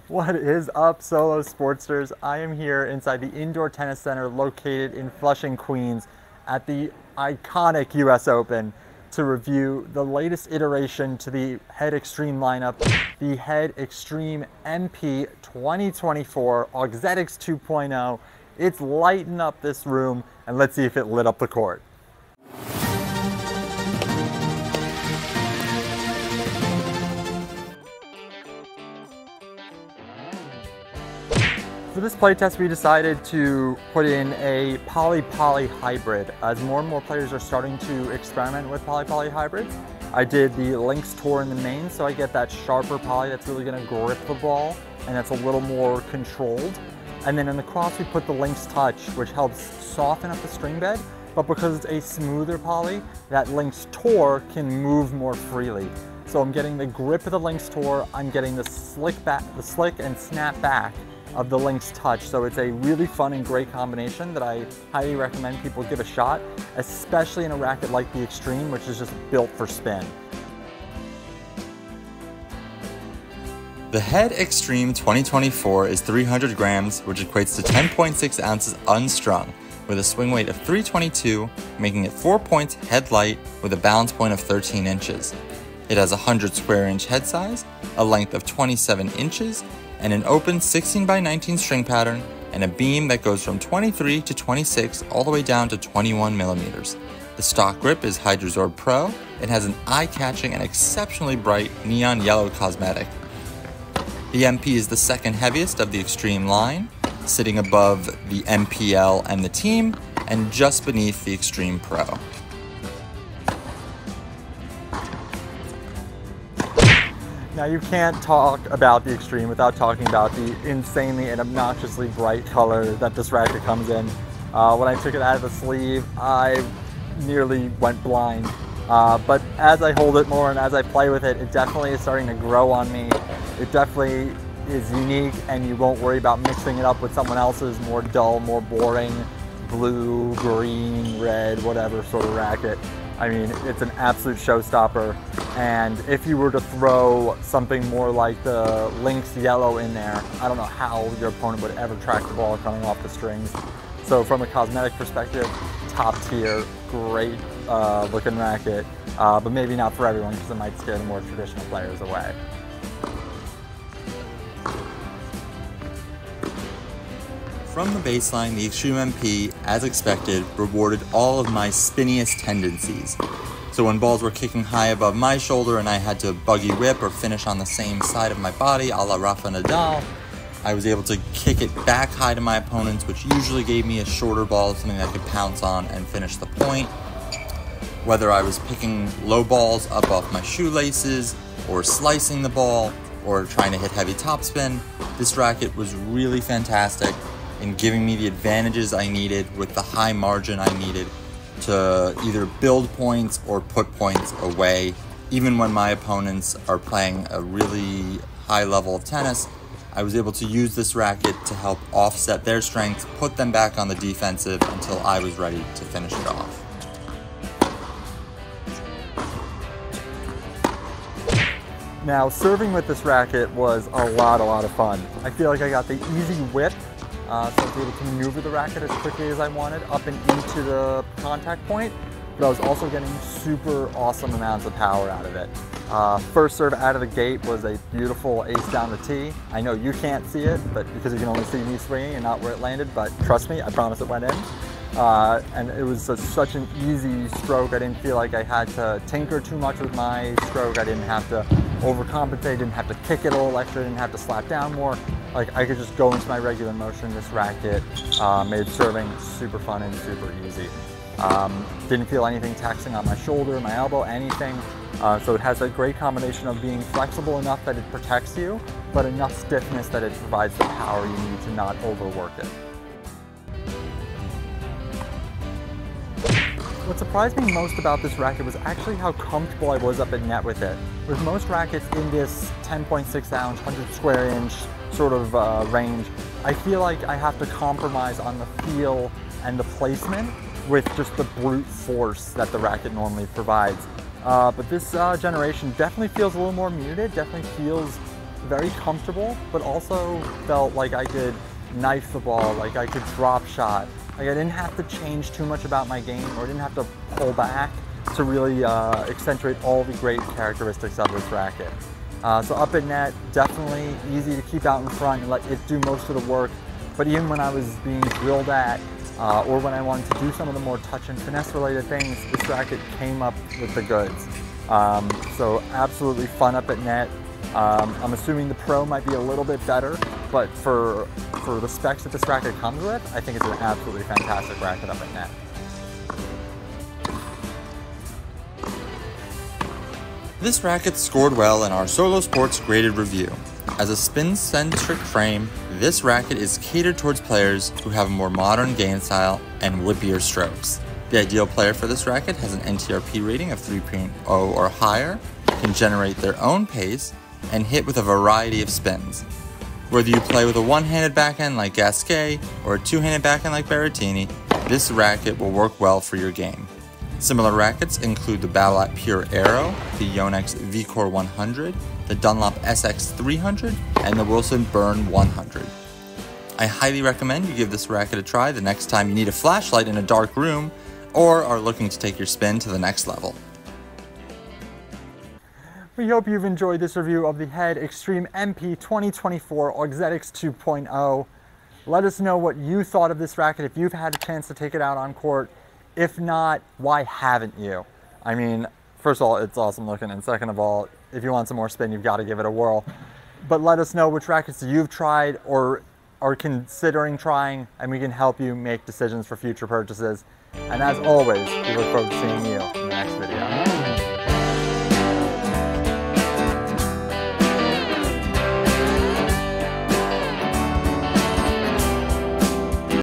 What is up, Solow Sportsters? I am here inside the Indoor Tennis Center located in Flushing, Queens at the iconic US Open to review the latest iteration to the Head Extreme lineup, the Head Extreme MP 2024 Auxetics 2.0. It's lighting up this room, and let's see if it lit up the court. For this playtest, we decided to put in a poly-poly hybrid. As more and more players are starting to experiment with poly-poly hybrids, I did the links tour in the main, so I get that sharper poly that's really going to grip the ball and that's a little more controlled. And then in the cross, we put the links touch, which helps soften up the string bed, but because it's a smoother poly, that links tour can move more freely. So I'm getting the grip of the links tour, I'm getting the slick and snap back of the links touch. So it's a really fun and great combination that I highly recommend people give a shot, especially in a racket like the Extreme, which is just built for spin. The Head Extreme 2024 is 300 grams, which equates to 10.6 ounces unstrung, with a swing weight of 322, making it 4 points head light with a balance point of 13 inches. It has a 100 square inch head size, a length of 27 inches, and an open 16 by 19 string pattern, and a beam that goes from 23 to 26 all the way down to 21 millimeters. The stock grip is Hydrosorb Pro. It has an eye-catching and exceptionally bright neon yellow cosmetic. The MP is the second heaviest of the Extreme line, sitting above the MPL and the Team, and just beneath the Extreme Pro. Now, you can't talk about the Extreme without talking about the insanely and obnoxiously bright color that this racket comes in. When I took it out of the sleeve, I nearly went blind. But as I hold it more and as I play with it, it definitely is starting to grow on me. It definitely is unique, and you won't worry about mixing it up with someone else's more dull, more boring blue, green, red, whatever sort of racket. I mean, it's an absolute showstopper, and if you were to throw something more like the Lynx Yellow in there, I don't know how your opponent would ever track the ball coming off the strings. So from a cosmetic perspective, top tier, great looking racket, but maybe not for everyone because it might scare the more traditional players away. From the baseline, the Extreme MP, as expected, rewarded all of my spinniest tendencies. So when balls were kicking high above my shoulder and I had to buggy whip or finish on the same side of my body, a la Rafa Nadal, I was able to kick it back high to my opponents, which usually gave me a shorter ball, something I could pounce on and finish the point. Whether I was picking low balls up off my shoelaces, or slicing the ball, or trying to hit heavy topspin, this racket was really fantastic in giving me the advantages I needed with the high margin I needed to either build points or put points away. Even when my opponents are playing a really high level of tennis, I was able to use this racket to help offset their strengths, put them back on the defensive until I was ready to finish it off. Now, serving with this racket was a lot of fun. I feel like I got the easy whip, so I was able to maneuver the racket as quickly as I wanted up and into the contact point, but I was also getting super awesome amounts of power out of it. First serve out of the gate was a beautiful ace down the tee. I know you can't see it, but because you can only see me swinging and not where it landed, but trust me, I promise it went in. And it was such an easy stroke. I didn't feel like I had to tinker too much with my stroke. I didn't have to overcompensate, didn't have to kick it a little extra, didn't have to slap down more. Like, I could just go into my regular motion. This racket made serving super fun and super easy. Didn't feel anything taxing on my shoulder, my elbow, anything. So it has a great combination of being flexible enough that it protects you, but enough stiffness that it provides the power you need to not overwork it. What surprised me most about this racket was actually how comfortable I was up at net with it. With most rackets in this 10.6 ounce, 100 square inch sort of range, I feel like I have to compromise on the feel and the placement with just the brute force that the racket normally provides. But this generation definitely feels a little more muted, definitely feels very comfortable, but also felt like I could knife the ball, like I could drop shot. Like I didn't have to change too much about my game, or didn't have to pull back to really accentuate all the great characteristics of this racket. So up at net, definitely easy to keep out in front and let it do most of the work. But even when I was being drilled at, or when I wanted to do some of the more touch and finesse related things, this racket came up with the goods. So absolutely fun up at net. I'm assuming the Pro might be a little bit better, but for the specs that this racket comes with, I think it's an absolutely fantastic racket up at net. This racket scored well in our Solow Sports graded review. As a spin-centric frame, this racket is catered towards players who have a more modern game style and whippier strokes. The ideal player for this racket has an NTRP rating of 3.0 or higher, can generate their own pace, and hit with a variety of spins. Whether you play with a one-handed backhand like Gasquet or a two-handed backhand like Berrettini, this racket will work well for your game. Similar rackets include the Babolat Pure Aero, the Yonex V-Core 100, the Dunlop SX 300, and the Wilson Burn 100. I highly recommend you give this racket a try the next time you need a flashlight in a dark room or are looking to take your spin to the next level. We hope you've enjoyed this review of the Head Extreme MP 2024 Auxetics 2.0. Let us know what you thought of this racket if you've had a chance to take it out on court. If not, why haven't you? I mean, first of all, it's awesome looking, and second of all, if you want some more spin, you've got to give it a whirl. But let us know which rackets you've tried or are considering trying, and we can help you make decisions for future purchases. And as always, we look forward to seeing you in the next video.